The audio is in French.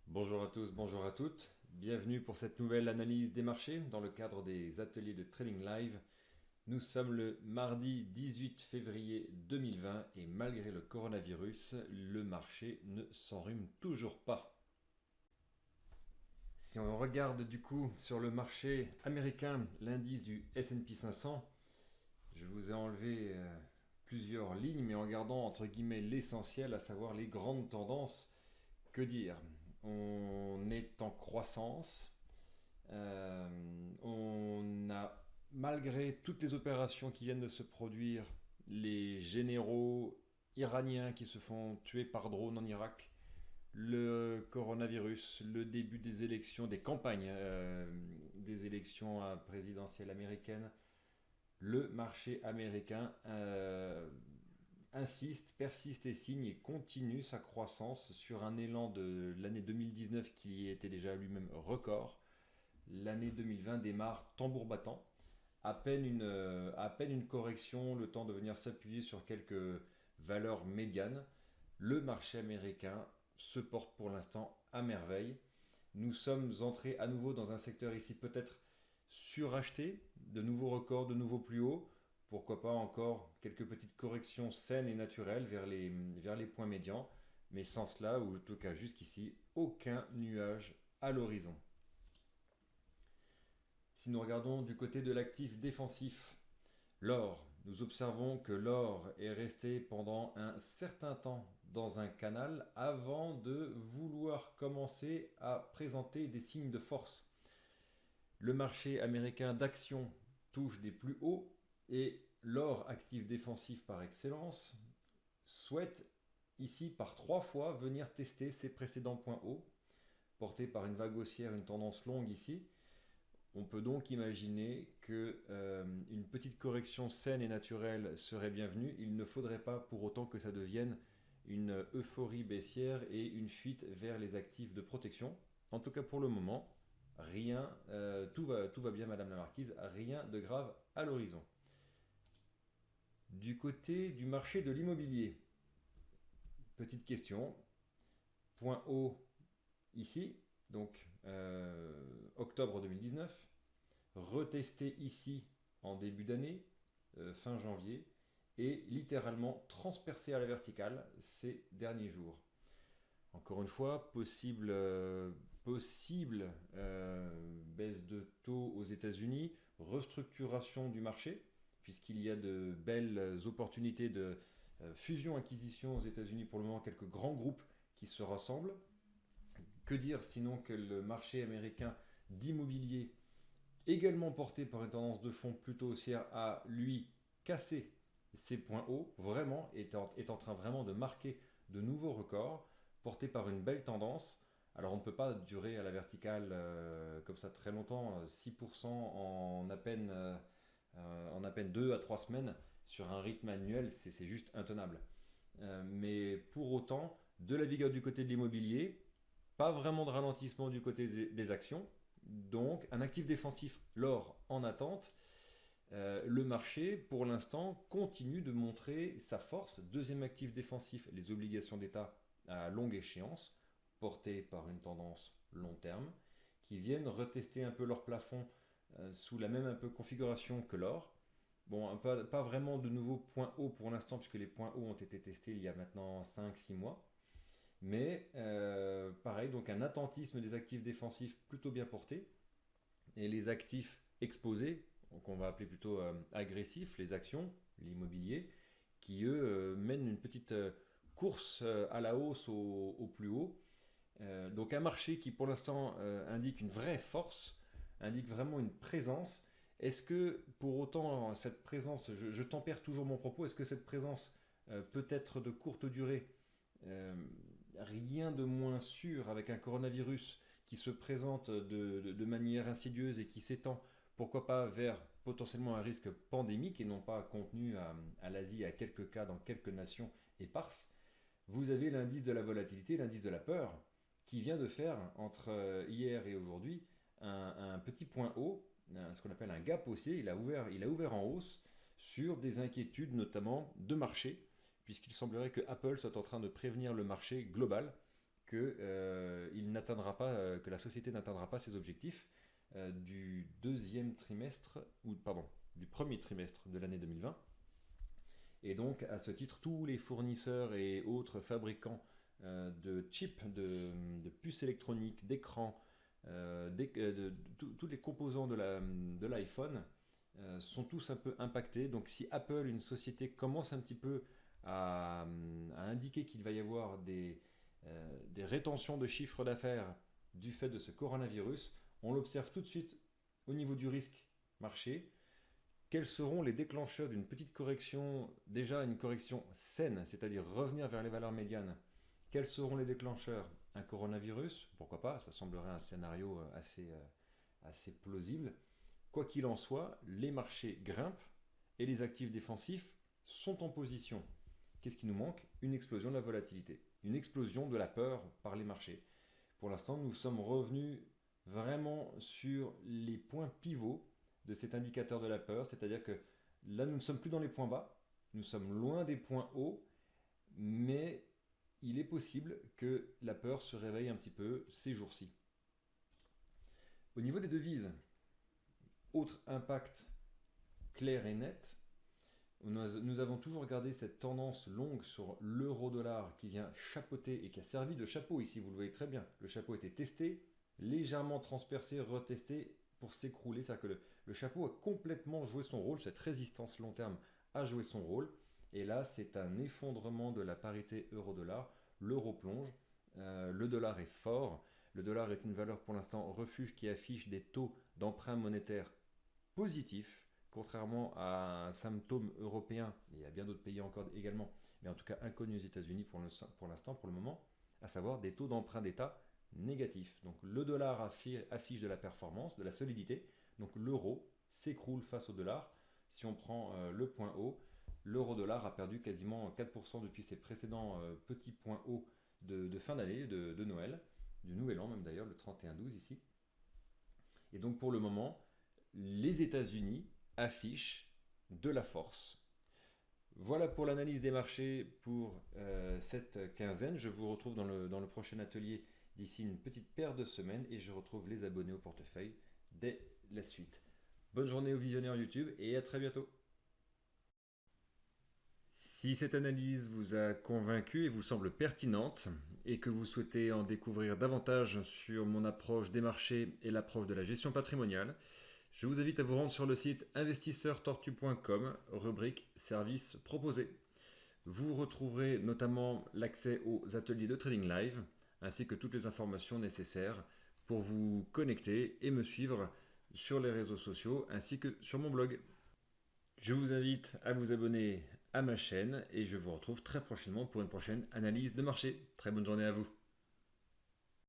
Bonjour à tous, bonjour à toutes. Bienvenue pour cette nouvelle analyse des marchés dans le cadre des ateliers de Trading Live. Nous sommes le mardi 18 février 2020 et malgré le coronavirus, le marché ne s'enrhume toujours pas. Si on regarde du coup sur le marché américain, l'indice du S&P 500, je vous ai enlevé plusieurs lignes, mais en gardant entre guillemets l'essentiel, à savoir les grandes tendances. Que dire? On est en croissance. On a, malgré toutes les opérations qui viennent de se produire, les généraux iraniens qui se font tuer par drone en Irak, le coronavirus, le début des élections, des campagnes des élections présidentielles américaines, le marché américain insiste, persiste et signe et continue sa croissance sur un élan de l'année 2019 qui était déjà lui-même record. L'année 2020 démarre tambour battant. À peine une correction, le temps de venir s'appuyer sur quelques valeurs médianes. Le marché américain se porte pour l'instant à merveille. Nous sommes entrés à nouveau dans un secteur ici peut-être suracheté, de nouveaux records, de nouveaux plus hauts. Pourquoi pas encore quelques petites corrections saines et naturelles vers les points médians. Mais sans cela, ou en tout cas jusqu'ici, aucun nuage à l'horizon. Si nous regardons du côté de l'actif défensif, l'or, nous observons que l'or est resté pendant un certain temps dans un canal avant de vouloir commencer à présenter des signes de force. Le marché américain d'actions touche des plus hauts et l'or actif défensif par excellence souhaite ici par 3 fois venir tester ses précédents points hauts, portés par une vague haussière, une tendance longue ici. On peut donc imaginer que une petite correction saine et naturelle serait bienvenue. Il ne faudrait pas pour autant que ça devienne une euphorie baissière et une fuite vers les actifs de protection. En tout cas pour le moment, rien, tout va bien Madame la Marquise, rien de grave à l'horizon. Du côté du marché de l'immobilier, petite question, point haut ici, donc octobre 2019, retesté ici en début d'année, fin janvier, et littéralement transpercé à la verticale ces derniers jours. Encore une fois, possible baisse de taux aux États-Unis, restructuration du marché, puisqu'il y a de belles opportunités de fusion-acquisition aux États-Unis pour le moment, quelques grands groupes qui se rassemblent. Que dire sinon que le marché américain d'immobilier, également porté par une tendance de fond plutôt haussière, a lui cassé ses points hauts, vraiment, est en train vraiment de marquer de nouveaux records, porté par une belle tendance. Alors on ne peut pas durer à la verticale comme ça très longtemps, 6% en à peine 2 à 3 semaines sur un rythme annuel, c'est juste intenable. Mais pour autant, de la vigueur du côté de l'immobilier, pas vraiment de ralentissement du côté des actions. Donc un actif défensif, l'or en attente. Le marché, pour l'instant, continue de montrer sa force. Deuxième actif défensif, les obligations d'État à longue échéance, portées par une tendance long terme, qui viennent retester un peu leur plafond sous la même un peu configuration que l'or. Bon, pas vraiment de nouveaux points hauts pour l'instant, puisque les points hauts ont été testés il y a maintenant 5 6 mois. Mais pareil, donc un attentisme des actifs défensifs plutôt bien porté. Et les actifs exposés, qu'on va appeler plutôt agressifs, les actions, l'immobilier, qui eux mènent une petite course à la hausse au plus haut. Donc un marché qui pour l'instant indique une vraie force, indique vraiment une présence. Est-ce que pour autant cette présence, je tempère toujours mon propos, est-ce que cette présence peut être de courte durée? Euh, Rien de moins sûr avec un coronavirus qui se présente de manière insidieuse et qui s'étend, pourquoi pas vers potentiellement un risque pandémique et non pas contenu à l'Asie, à quelques cas dans quelques nations éparses. Vous avez l'indice de la volatilité, l'indice de la peur, qui vient de faire entre hier et aujourd'hui un petit point haut, ce qu'on appelle un gap haussier. Il a ouvert en hausse sur des inquiétudes notamment de marché, puisqu'il semblerait que Apple soit en train de prévenir le marché global que la société n'atteindra pas ses objectifs du premier trimestre de l'année 2020. Et donc, à ce titre, tous les fournisseurs et autres fabricants de chips, de puces électroniques, d'écrans, tous les composants de l'iPhone sont tous un peu impactés. Donc, si Apple, une société, commence un petit peu à indiquer qu'il va y avoir des rétentions de chiffre d'affaires du fait de ce coronavirus, on l'observe tout de suite au niveau du risque marché. Quels seront les déclencheurs d'une petite correction, déjà une correction saine, c'est-à-dire revenir vers les valeurs médianes? Quels seront les déclencheurs? Un coronavirus? Pourquoi pas? Ça semblerait un scénario assez plausible. Quoi qu'il en soit, les marchés grimpent et les actifs défensifs sont en position. Qu'est-ce qui nous manque? Une explosion de la volatilité, une explosion de la peur par les marchés. Pour l'instant, nous sommes revenus vraiment sur les points pivots de cet indicateur de la peur, c'est-à-dire que là, nous ne sommes plus dans les points bas, nous sommes loin des points hauts, mais il est possible que la peur se réveille un petit peu ces jours-ci. Au niveau des devises, autre impact clair et net, nous avons toujours gardé cette tendance longue sur l'euro-dollar qui vient chapeauter et qui a servi de chapeau ici, vous le voyez très bien. Le chapeau a été testé, légèrement transpercé, retesté pour s'écrouler. C'est-à-dire que le chapeau a complètement joué son rôle, cette résistance long terme a joué son rôle. Et là, c'est un effondrement de la parité euro-dollar. L'euro plonge, le dollar est fort. Le dollar est une valeur pour l'instant refuge qui affiche des taux d'emprunt monétaire positifs. Contrairement à un symptôme européen, et il y a bien d'autres pays encore également, mais en tout cas inconnus aux États-Unis pour l'instant, pour le moment, à savoir des taux d'emprunt d'État négatifs. Donc le dollar affiche de la performance, de la solidité, donc l'euro s'écroule face au dollar. Si on prend le point haut, l'euro-dollar a perdu quasiment 4% depuis ses précédents petits points hauts de fin d'année, de Noël, du Nouvel An même d'ailleurs, le 31-12 ici. Et donc pour le moment, les États-Unis affiche de la force. Voilà pour l'analyse des marchés pour cette quinzaine. Je vous retrouve dans le prochain atelier d'ici une petite paire de semaines et je retrouve les abonnés au portefeuille dès la suite. Bonne journée aux visionnaires YouTube et à très bientôt. Si cette analyse vous a convaincu et vous semble pertinente et que vous souhaitez en découvrir davantage sur mon approche des marchés et l'approche de la gestion patrimoniale, je vous invite à vous rendre sur le site investisseurtortue.com, rubrique services proposés. Vous retrouverez notamment l'accès aux ateliers de trading live, ainsi que toutes les informations nécessaires pour vous connecter et me suivre sur les réseaux sociaux, ainsi que sur mon blog. Je vous invite à vous abonner à ma chaîne et je vous retrouve très prochainement pour une prochaine analyse de marché. Très bonne journée à vous.